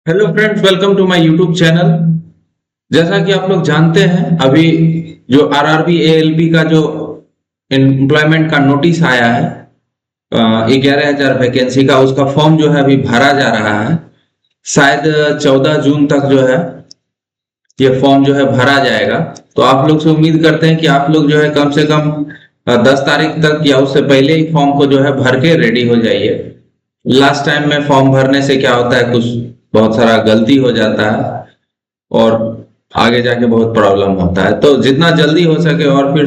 Hello friends, welcome to my YouTube channel. जैसा कि आप लोग जानते हैं, अभी जो आरआरबी एएलपी का जो एम्प्लॉयमेंट का नोटिस आया है 11,000 वैकेंसी का, उसका फॉर्म जो है अभी भरा जा रहा है। शायद 14 जून तक जो है ये फॉर्म जो है भरा जाएगा। तो आप लोग से उम्मीद करते हैं कि आप लोग जो है कम से कम 10 तारीख तक या उससे पहले ही फॉर्म को जो है भर के रेडी हो जाइए। लास्ट टाइम में फॉर्म भरने से क्या होता है, कुछ बहुत सारा गलती हो जाता है और आगे जाके बहुत प्रॉब्लम होता है। तो जितना जल्दी हो सके, और फिर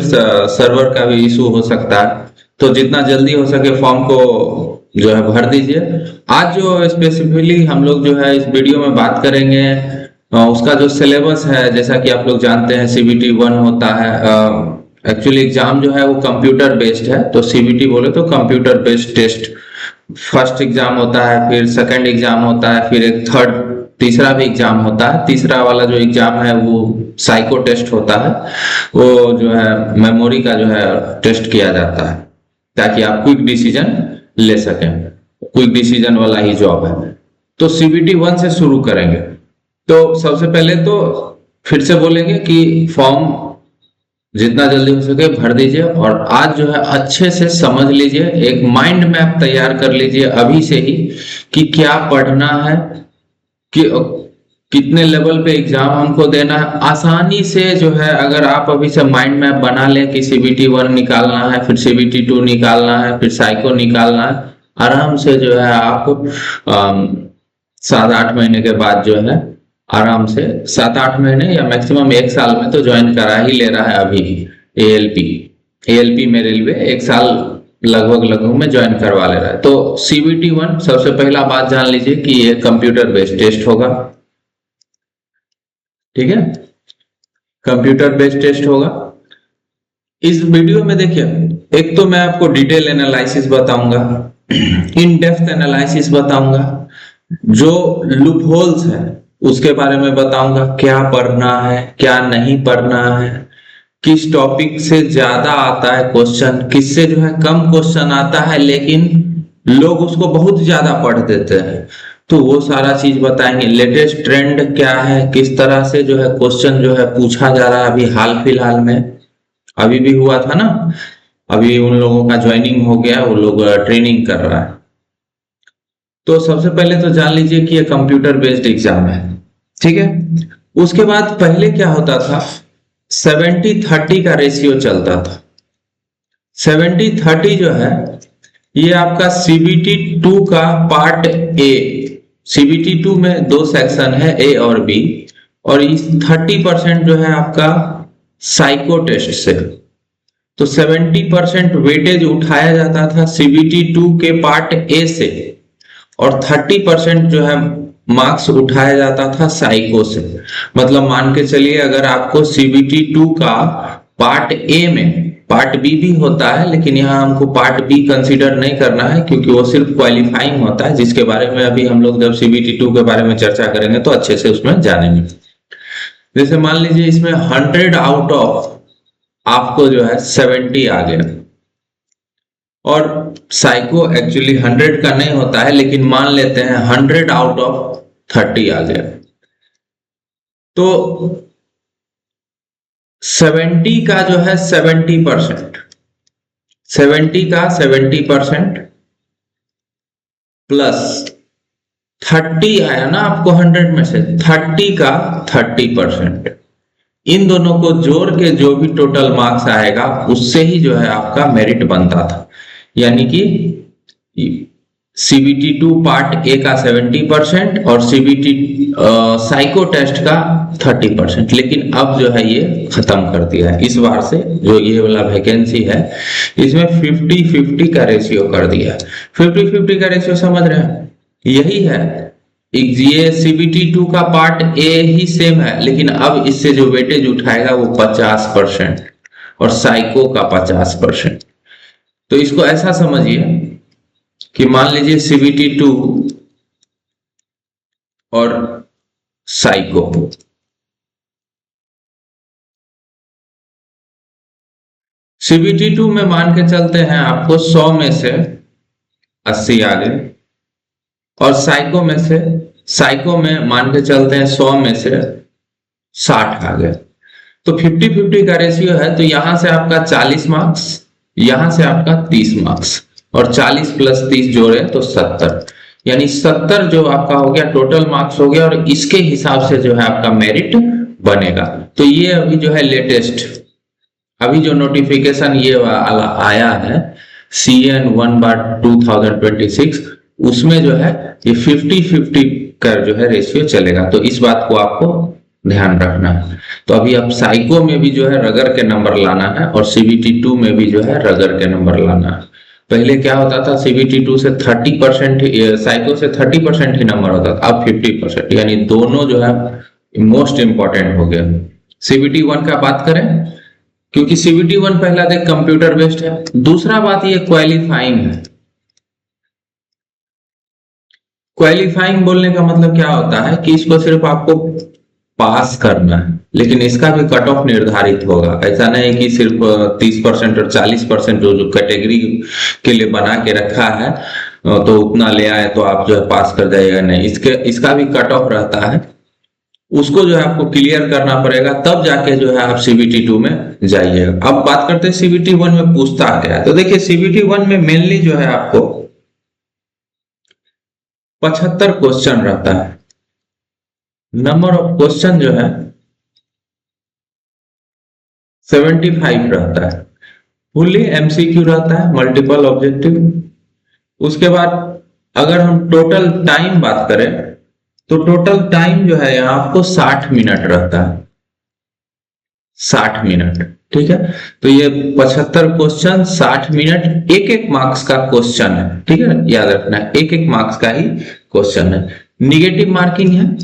सर्वर का भी इशू हो सकता है, तो जितना जल्दी हो सके फॉर्म को जो है भर दीजिए। आज जो स्पेसिफिकली हम लोग जो है इस वीडियो में बात करेंगे, उसका जो सिलेबस है, जैसा कि आप लोग जानते हैं सीबीटी 1 होता है। एक्चुअली एग्जाम जो है वो कंप्यूटर बेस्ड है, तो सीबीटी बोले तो computer based test. First exam होता है, फिर सेकंड एग्जाम होता है, फिर एक थर्ड तीसरा भी एग्जाम होता है। तीसरा वाला जो एग्जाम है वो साइको टेस्ट होता है। वो जो है मेमोरी का जो है टेस्ट किया जाता है, ताकि आप क्विक डिसीजन ले सकें। क्विक डिसीजन वाला ही जॉब है। तो सीबीटी 1 से शुरू करेंगे। तो सबसे पहले तो फिर से बोलेंगे कि फॉर्म जितना जल्दी हो सके भर दीजिए, और आज जो है अच्छे से समझ लीजिए, एक माइंड मैप तैयार कर लीजिए अभी से ही कि क्या पढ़ना है, कि कितने लेवल पे एग्जाम हमको देना है। आसानी से जो है अगर आप अभी से माइंड मैप बना लें कि सीबीटी 1 निकालना है, फिर सीबीटी 2 निकालना है, फिर साइको निकालना है, आराम से जो है आप 7-8 महीने के बाद जो है आराम से 7-8 महीने या मैक्सिमम 1 साल में तो ज्वाइन करा ही ले रहा है। अभी एएलपी में रेलवे 1 साल लगभग में ज्वाइन करवा ले रहा है। तो सीबीटी 1 सबसे पहला बात जान लीजिए कि ये कंप्यूटर बेस्ड टेस्ट होगा। ठीक है, कंप्यूटर बेस्ड टेस्ट होगा। इस वीडियो में देखिए, एक तो मैं आपको डिटेल एनालिसिस बताऊंगा, इन डेप्थ एनालिसिस बताऊंगा, जो लूप होल्स है उसके बारे में बताऊंगा, क्या पढ़ना है क्या नहीं पढ़ना है, किस टॉपिक से ज्यादा आता है क्वेश्चन, किससे जो है कम क्वेश्चन आता है लेकिन लोग उसको बहुत ज्यादा पढ़ देते हैं, तो वो सारा चीज बताएंगे। लेटेस्ट ट्रेंड क्या है, किस तरह से जो है क्वेश्चन जो है पूछा जा रहा है अभी हाल फिलहाल में। अभी भी हुआ था ना, अभी उन लोगों का ज्वाइनिंग हो गया, वो लोग ट्रेनिंग कर रहा है। तो सबसे पहले तो जान लीजिए कि ये कंप्यूटर बेस्ड एग्जाम है। ठीक है, उसके बाद पहले क्या होता था, 70-30 का रेशियो चलता था। 70-30 जो है ये आपका सीबीटी 2 का पार्ट ए। सीबीटी 2 में 2 सेक्शन है, ए और बी, और इस 30% जो है आपका साइको टेस्ट से। तो 70% वेटेज उठाया जाता था सीबीटी 2 के पार्ट ए से, और 30% जो है मार्क्स उठाया जाता था साइको से। मतलब मान के चलिए, अगर आपको सीबीटी 2 का पार्ट ए में, पार्ट बी भी होता है लेकिन यहाँ हमको पार्ट बी कंसीडर नहीं करना है क्योंकि वो सिर्फ क्वालिफाइंग होता है, जिसके बारे में अभी हम लोग जब सीबीटी 2 के बारे में चर्चा करेंगे तो अच्छे से उसमें जानेंगे। जैसे मान लीजिए इसमें 100 आउट ऑफ आपको जो है 70 आ गया, और साइको एक्चुअली 100 का नहीं होता है, लेकिन मान लेते हैं 100 आउट ऑफ 30 आ गया। तो 70 का जो है 70%, 70 का 70% प्लस 30 आया ना आपको 100 में से, 30 का 30%, इन दोनों को जोड़ के जो भी टोटल मार्क्स आएगा उससे ही जो है आपका मेरिट बनता था। यानी कि सीबीटी 2 पार्ट ए का 70% और सीबीटी साइको टेस्ट का 30%। लेकिन अब जो है ये खत्म कर दिया है, इस बार से जो ये वाला वैकेंसी है इसमें 50-50 का रेशियो कर दिया है। 50-50 का रेशियो समझ रहे हैं, यही है। ये सीबीटी 2 का पार्ट ए ही सेम है, लेकिन अब इससे जो वेटेज उठाएगा वो 50% और साइको का 50%। तो इसको ऐसा समझिए कि मान लीजिए सीबीटी 2 और साइको, सीबीटी 2 में मान के चलते हैं आपको 100 में से 80 आ गए, और साइको में से साइको में मान के चलते हैं 100 में से 60 आ गए, तो 50-50 का रेशियो है, तो यहां से आपका 40 मार्क्स, यहां से आपका 30 मार्क्स, और 40 प्लस 30 जोड़े तो 70, यानी 70 जो आपका हो गया टोटल मार्क्स हो गया, और इसके हिसाब से जो है आपका मेरिट बनेगा। तो ये अभी जो है लेटेस्ट, अभी जो नोटिफिकेशन ये वाला आया है CN1/2026, उसमें जो है ये 50-50 का जो है रेशियो चलेगा, तो इस बात को आपको ध्यान रखना है। तो अभी आप साइको में भी जो है रगड़ के नंबर लाना है, और CBT2 में भी जो है रगड़ के नंबर लाना है। पहले क्या होता था, CBT2 से 30%, साइको से 30% ही नंबर होता था, अब 50%, यानी दोनों जो है मोस्ट इंपॉर्टेंट हो गया। CBT1 का बात करें, क्योंकि CBT1 पहला देख कंप्यूटर बेस्ड है, दूसरा बात ये क्वालिफाइंग है। क्वालिफाइंग बोलने का मतलब क्या होता है कि इसको सिर्फ आपको पास करना है, लेकिन इसका भी कट ऑफ निर्धारित होगा। ऐसा नहीं कि सिर्फ 30% और 40% जो कैटेगरी के लिए बना के रखा है तो उतना ले आए तो आप जो है पास कर जाइएगा, नहीं, इसका भी कट ऑफ रहता है, उसको जो है आपको क्लियर करना पड़ेगा, तब जाके जो है आप CBT2 में जाइएगा। अब बात करते हैं CBT1 में पूछता क्या है। तो देखिए CBT1 में मेनली जो है आपको 75 क्वेश्चन रहता है, नंबर ऑफ क्वेश्चन जो है 75 रहता है, फुल्ली MCQ रहता है, मल्टीपल ऑब्जेक्टिव। उसके बाद अगर हम टोटल टाइम बात करें तो टोटल टाइम जो है यहाँ आपको 60 मिनट रहता है, 60 मिनट, ठीक है। तो ये 75 क्वेश्चन 60 मिनट, एक एक मार्क्स का क्वेश्चन है, ठीक है, याद रखना है एक एक मार्क्स का ही क्वेश्चन है। निगेटिव मार्किंग है,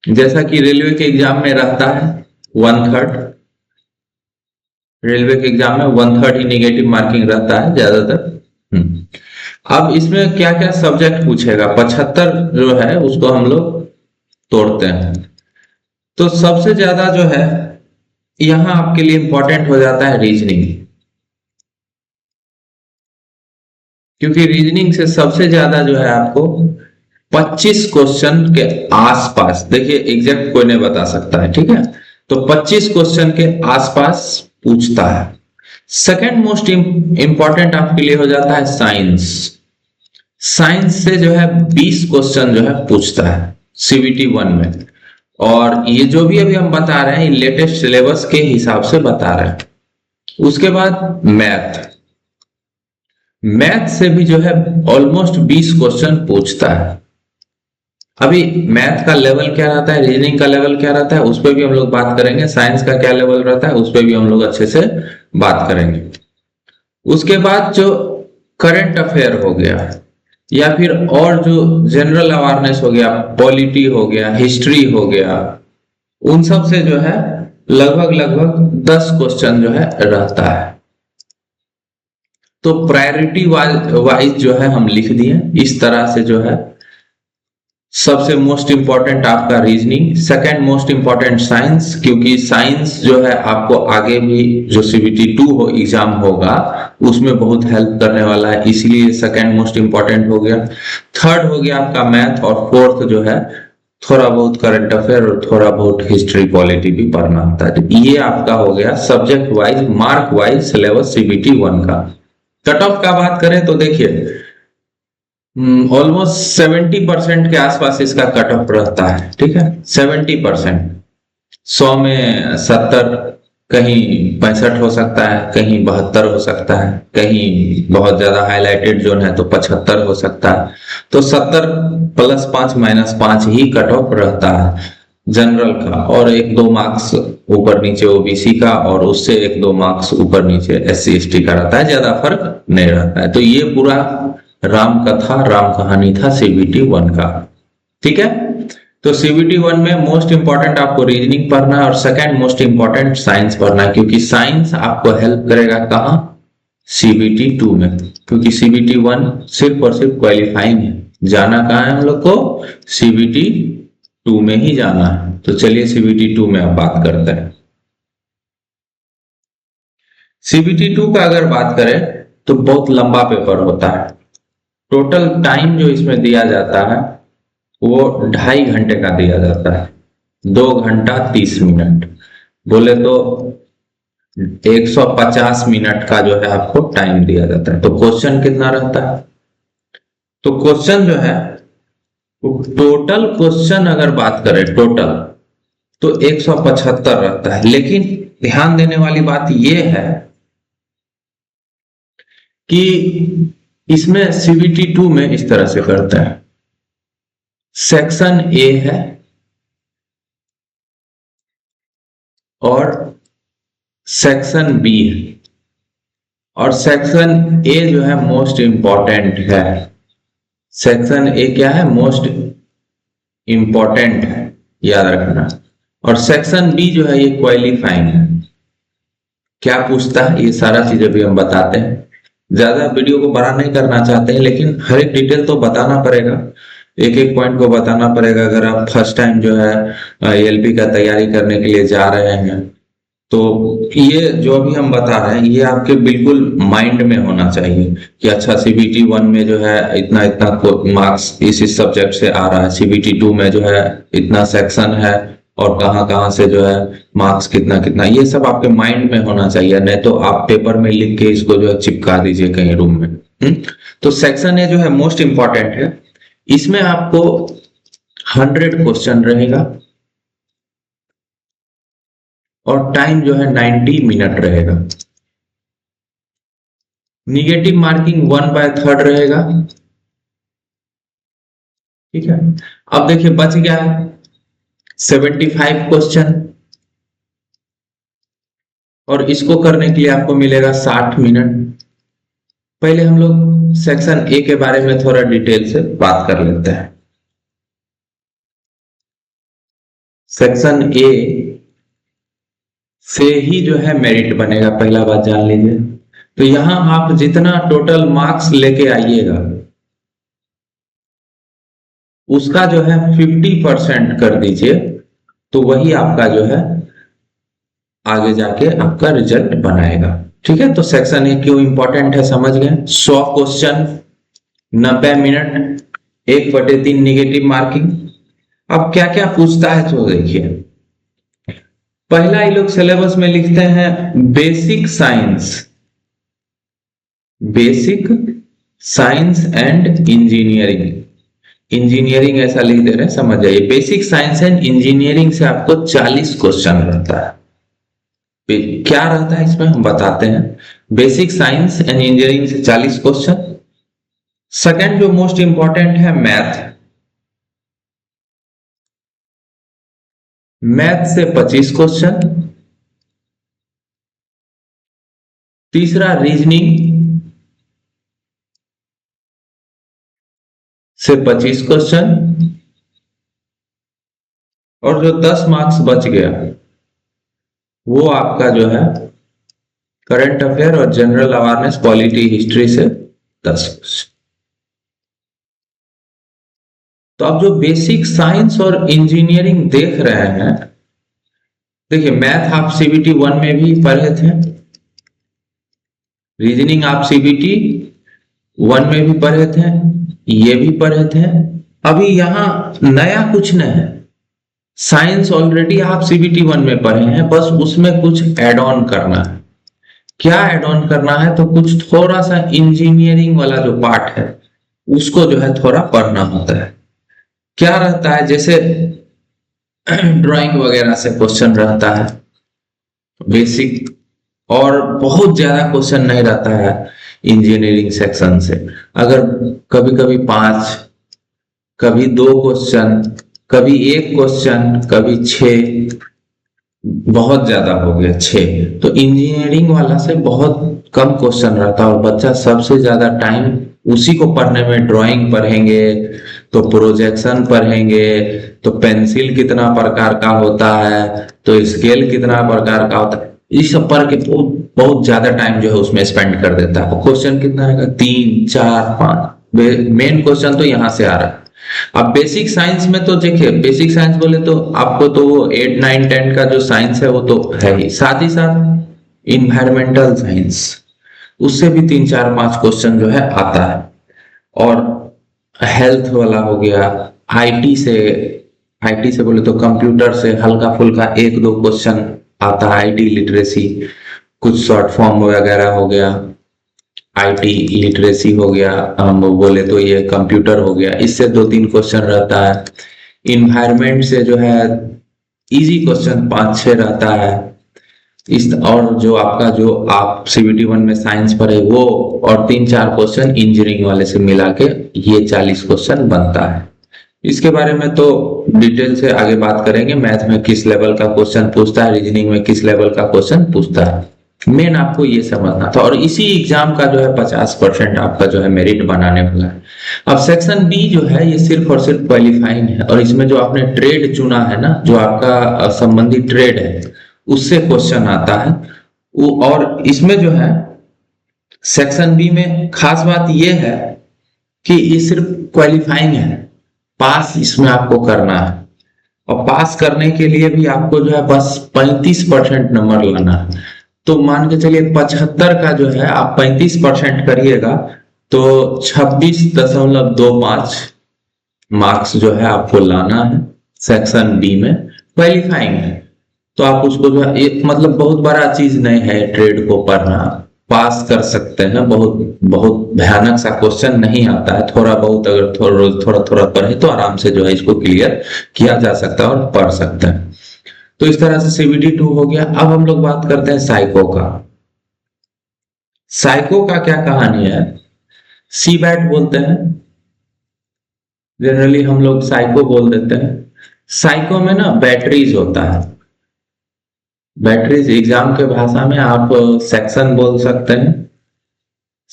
जैसा कि रेलवे के एग्जाम में रहता है 1/3, रेलवे के एग्जाम में 1/3 ही निगेटिव मार्किंग रहता है ज्यादातर। अब इसमें क्या क्या सब्जेक्ट पूछेगा, 75 जो है उसको हम लोग तोड़ते हैं। तो सबसे ज्यादा जो है यहां आपके लिए इंपॉर्टेंट हो जाता है रीजनिंग, क्योंकि रीजनिंग से सबसे ज्यादा जो है आपको 25 क्वेश्चन के आसपास, देखिए एग्जैक्ट कोई नहीं बता सकता है, ठीक है, तो 25 क्वेश्चन के आसपास पूछता है। सेकंड मोस्ट इंपॉर्टेंट आपके लिए हो जाता है साइंस। साइंस से जो है 20 क्वेश्चन जो है पूछता है CBT1 में, और ये जो भी अभी हम बता रहे हैं ये लेटेस्ट सिलेबस के हिसाब से बता रहे हैं। उसके बाद मैथ, मैथ से भी जो है ऑलमोस्ट 20 क्वेश्चन पूछता है। अभी मैथ का लेवल क्या रहता है, रीजनिंग का लेवल क्या रहता है, उस पर भी हम लोग बात करेंगे। साइंस का क्या लेवल रहता है, उस पर भी हम लोग अच्छे से बात करेंगे। उसके बाद जो करंट अफेयर हो गया, या फिर और जो जनरल अवेयरनेस हो गया, पॉलिटी हो गया, हिस्ट्री हो गया, उन सब से जो है लगभग 10 क्वेश्चन जो है रहता है। तो प्रायोरिटी वाइज जो है हम लिख दिए इस तरह से, जो है सबसे मोस्ट इंपॉर्टेंट आपका reasoning, second most important science, क्योंकि साइंस जो है आपको आगे भी जो CBT2 हो एग्जाम होगा उसमें बहुत हेल्प करने वाला है, इसलिए सेकंड मोस्ट इंपॉर्टेंट हो गया। थर्ड हो गया आपका मैथ, और फोर्थ जो है थोड़ा बहुत करंट अफेयर और थोड़ा बहुत हिस्ट्री पॉलिटी भी पढ़ना होता है। ये आपका हो गया subject wise mark wise syllabus CBT1 का। कट ऑफ का बात करें तो देखिए ऑलमोस्ट 70% के आसपास इसका कट ऑफ रहता है, ठीक है, 70%। 100 में 70, कहीं 65 हो सकता है, कहीं 72 हो सकता है, कहीं बहुत ज्यादा हाईलाइटेड जोन है तो 75 हो सकता है। तो 70 + 5 - 5 ही कट ऑफ रहता है जनरल का, और 1-2 मार्क्स ऊपर नीचे OBC का, और उससे 1-2 मार्क्स ऊपर नीचे SC ST का रहता है, ज्यादा फर्क नहीं रहता है। तो ये पूरा राम कथा राम कहानी था CBT1 का, ठीक है। तो CBT1 में मोस्ट इंपॉर्टेंट आपको रीजनिंग पढ़ना है, और सेकंड मोस्ट इंपॉर्टेंट साइंस पढ़ना है, क्योंकि साइंस आपको हेल्प करेगा कहाँ, CBT2 में, क्योंकि CBT1 सिर्फ और सिर्फ क्वालिफाइंग है। जाना कहाँ है हम लोग को, CBT2 में ही जाना है। तो चलिए CBT2 में अब बात करते हैं। CBT2 का अगर बात करें तो बहुत लंबा पेपर होता है। टोटल टाइम जो इसमें दिया जाता है वो 2.5 घंटे का दिया जाता है, 2 घंटा 30 मिनट, बोले तो 150 मिनट का जो है आपको टाइम दिया जाता है। तो क्वेश्चन कितना रहता है? तो क्वेश्चन जो है, टोटल क्वेश्चन अगर बात करें टोटल, तो 175 रहता है। लेकिन ध्यान देने वाली बात यह है कि इसमें CBT 2 में इस तरह से करते हैं, सेक्शन ए है और सेक्शन बी है, और सेक्शन ए जो है मोस्ट इंपॉर्टेंट है। सेक्शन ए क्या है? मोस्ट इंपॉर्टेंट है, याद रखना। और सेक्शन बी जो है ये क्वालिफाइंग है। क्या पूछता है ये सारा चीजें भी हम बताते हैं। ज्यादा वीडियो को बड़ा नहीं करना चाहते हैं, लेकिन हर एक डिटेल तो बताना पड़ेगा, एक एक पॉइंट को बताना पड़ेगा। अगर आप फर्स्ट टाइम जो है ALP का तैयारी करने के लिए जा रहे हैं, तो ये जो अभी हम बता रहे हैं ये आपके बिल्कुल माइंड में होना चाहिए कि अच्छा CBT 1 में जो है इतना इतना मार्क्स इस सब्जेक्ट से आ रहा है, CBT 2 में जो है इतना सेक्शन है, और कहाँ कहाँ से जो है मार्क्स कितना कितना, ये सब आपके माइंड में होना चाहिए। नहीं तो आप पेपर में लिख के इसको जो है चिपका दीजिए कहीं रूम में। तो सेक्शन ए जो है मोस्ट इंपॉर्टेंट है। इसमें आपको 100 क्वेश्चन रहेगा और टाइम जो है 90 मिनट रहेगा। निगेटिव मार्किंग 1/3 रहेगा। ठीक है, अब देखिए बच गया है 75 क्वेश्चन, और इसको करने के लिए आपको मिलेगा 60 मिनट। पहले हम लोग सेक्शन ए के बारे में थोड़ा डिटेल से बात कर लेते हैं। सेक्शन ए से ही जो है मेरिट बनेगा, पहला बात जान लीजिए। तो यहां आप जितना टोटल मार्क्स लेके आइएगा उसका जो है 50% कर दीजिए, तो वही आपका जो है आगे जाके आपका रिजल्ट बनाएगा। ठीक है, तो सेक्शन ए क्यों इंपॉर्टेंट है समझ गए। 100 क्वेश्चन, 90 मिनट, 1/3 निगेटिव मार्किंग। अब क्या क्या पूछता है तो देखिए, पहला ये लोग सिलेबस में लिखते हैं basic science, basic science and engineering. Engineering ऐसा लिख दे रहे हैं, समझ जाइए। बेसिक साइंस एंड इंजीनियरिंग से आपको 40 क्वेश्चन रहता है। क्या रहता है इसमें हम बताते हैं। बेसिक साइंस एंड इंजीनियरिंग से 40 क्वेश्चन। सेकंड जो मोस्ट इंपॉर्टेंट है मैथ, मैथ से 25 क्वेश्चन। तीसरा रीजनिंग से 25 क्वेश्चन, और जो 10 मार्क्स बच गया वो आपका जो है करंट अफेयर और जनरल अवेयरनेस पॉलिटी हिस्ट्री से 10 क्वेश्चन। तो आप जो बेसिक साइंस और इंजीनियरिंग देख रहे हैं, देखिए मैथ आप CBT 1 में भी पढ़े थे, रीजनिंग आप CBT 1 में भी पढ़े थे, ये भी पढ़े थे। अभी यहां नया कुछ नहीं है। साइंस ऑलरेडी आप CBT 1 में पढ़े हैं, बस उसमें कुछ एड ऑन करना है। क्या एड ऑन करना है? तो कुछ थोड़ा सा इंजीनियरिंग वाला जो पार्ट है उसको जो है थोड़ा पढ़ना होता है। क्या रहता है, जैसे ड्राइंग वगैरह से क्वेश्चन रहता है बेसिक, और बहुत ज्यादा क्वेश्चन नहीं रहता है इंजीनियरिंग सेक्शन से। अगर कभी कभी 5, कभी 2 क्वेश्चन, कभी 1 क्वेश्चन, कभी 6, बहुत ज्यादा हो गया 6। तो इंजीनियरिंग वाला से बहुत कम क्वेश्चन रहता है, और बच्चा सबसे ज्यादा टाइम उसी को पढ़ने में, ड्राइंग पढ़ेंगे तो प्रोजेक्शन पढ़ेंगे, तो पेंसिल कितना प्रकार का होता है, तो स्केल कितना प्रकार का होता है, ये सब पढ़ के बहुत ज्यादा टाइम जो है उसमें स्पेंड कर देता है। क्वेश्चन कितना है? 3, 4, 5 मेन क्वेश्चन तो यहां से आ रहा है। अब बेसिक साइंस में तो देखिए, बेसिक साइंस बोले तो आपको तो वो 8, 9, 10 का जो साइंस है वो तो है ही, साथ ही साथ इन्वायरमेंटल साइंस, उससे भी 3, 4, 5 क्वेश्चन जो है आता है। और हेल्थ वाला हो गया, आईटी से बोले तो कंप्यूटर से हल्का फुल्का एक दो क्वेश्चन आता है, आईटी लिटरेसी, कुछ शॉर्ट फॉर्म वगैरह हो गया, आईटी लिटरेसी हो गया, हम बोले तो ये कंप्यूटर हो गया, इससे दो तीन क्वेश्चन रहता है। इन्वायरमेंट से जो है इजी क्वेश्चन 5-6 रहता है। इस और जो आपका जो आप सीबीटी 1 में साइंस पढ़े वो, और 3-4 क्वेश्चन इंजीनियरिंग वाले से मिला के ये 40 क्वेश्चन बनता है। इसके बारे में तो डिटेल से आगे बात करेंगे, मैथ में किस लेवल का क्वेश्चन पूछता है, रीजनिंग में किस लेवल का क्वेश्चन पूछता है, मेन आपको ये समझना था। और इसी एग्जाम का जो है 50% आपका जो है मेरिट बनाने वाला है। अब सेक्शन बी जो है ये सिर्फ और सिर्फ क्वालिफाइंग है, और इसमें जो आपने ट्रेड चुना है ना, जो आपका संबंधित ट्रेड है उससे क्वेश्चन आता है वो। और इसमें जो है सेक्शन बी में खास बात ये है कि ये सिर्फ क्वालिफाइंग है, पास इसमें आपको करना है, और पास करने के लिए भी आपको जो है बस 35% नंबर लाना है। तो मान के चलिए 75 का जो है आप 35% करिएगा तो 26.25 मार्क्स जो है आपको लाना है सेक्शन बी में, क्वालिफाइंग है। तो आप उसको जो है एक मतलब बहुत बड़ा चीज नहीं है ट्रेड को पढ़ना, पास कर सकते हैं, बहुत बहुत भयानक सा क्वेश्चन नहीं आता है, थोड़ा बहुत अगर थोड़ा थोड़ा पढ़े तो आराम से जो है इसको क्लियर किया जा सकता है और पढ़ सकते हैं। तो इस तरह से सीबीटी 2 हो गया। अब हम लोग बात करते हैं साइको का। साइको का क्या कहानी है, सीबैट बोलते हैं जनरली, हम लोग साइको बोल देते हैं। साइको में ना बैटरीज होता है, बैटरीज एग्जाम के भाषा में आप सेक्शन बोल सकते हैं।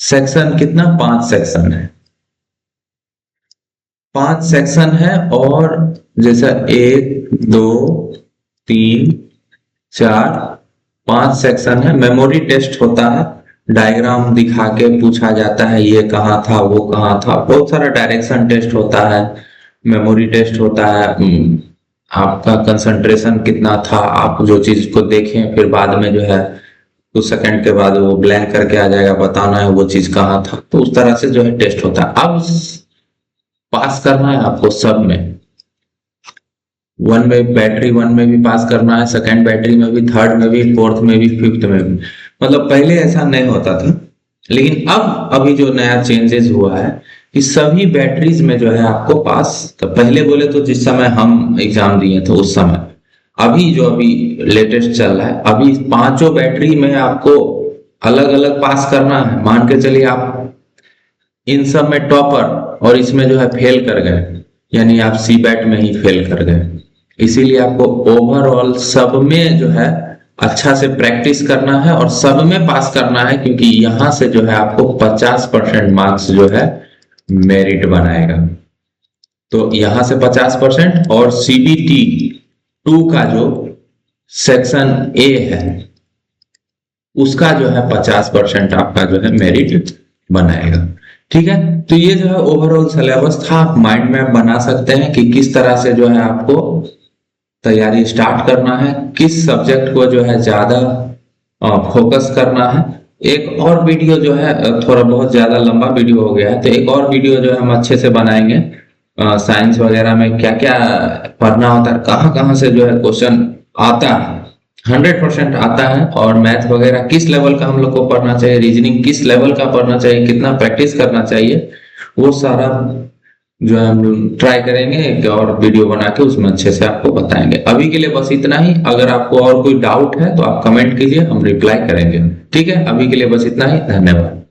सेक्शन कितना, 5 सेक्शन है, 5 सेक्शन है। और जैसा 1 2 3 4 5 सेक्शन है। मेमोरी टेस्ट होता है, डायग्राम दिखा के पूछा जाता है ये कहाँ था वो कहाँ था, बहुत सारा डायरेक्शन टेस्ट होता है, मेमोरी टेस्ट होता है, आपका कंसंट्रेशन कितना था, आप जो चीज को देखें फिर बाद में जो है कुछ सेकंड के बाद वो ब्लैंक करके आ जाएगा, बताना है वो चीज कहाँ था। तो उस तरह से जो है टेस्ट होता है। अब पास करना है आपको सब में, वन में बैटरी 1 में भी पास करना है, सेकंड बैटरी में भी, थर्ड में भी, फोर्थ में भी, फिफ्थ में भी। मतलब पहले ऐसा नहीं होता था, लेकिन अब अभी जो नया चेंजेस हुआ है कि सभी बैटरीज में जो है आपको पास, तो पहले बोले तो जिस समय हम एग्जाम दिए थे उस समय, अभी जो अभी लेटेस्ट चल रहा है, अभी 5 बैटरी में आपको अलग अलग पास करना है। मान के चलिए आप इन सब में टॉपर और इसमें जो है फेल कर गए, यानी आप सीबैट में ही फेल कर गए। इसीलिए आपको ओवरऑल सब में जो है अच्छा से प्रैक्टिस करना है और सब में पास करना है, क्योंकि यहां से जो है आपको 50% मार्क्स जो है मेरिट बनाएगा। तो यहां से 50% और सीबीटी 2 का जो सेक्शन ए है उसका जो है 50% आपका जो है मेरिट बनाएगा। ठीक है, तो ये जो है ओवरऑल सिलेबस था। आप माइंड मैप बना सकते हैं कि किस तरह से जो है आपको तैयारी स्टार्ट करना है, किस सब्जेक्ट को जो है ज्यादा फोकस करना है। एक और वीडियो जो है थोड़ा बहुत ज्यादा लंबा वीडियो हो गया है, तो एक और वीडियो जो है हम अच्छे से बनाएंगे, साइंस वगैरह में क्या क्या पढ़ना होता है, कहाँ कहाँ से जो है क्वेश्चन आता है, 100% आता है, और मैथ वगैरह किस लेवल का हम लोग को पढ़ना चाहिए, रीजनिंग किस लेवल का पढ़ना चाहिए, कितना प्रैक्टिस करना चाहिए, वो सारा जो है हम ट्राई करेंगे और वीडियो बना के उसमें अच्छे से आपको बताएंगे। अभी के लिए बस इतना ही। अगर आपको और कोई डाउट है तो आप कमेंट कीजिए, हम रिप्लाई करेंगे। ठीक है, अभी के लिए बस इतना ही। धन्यवाद।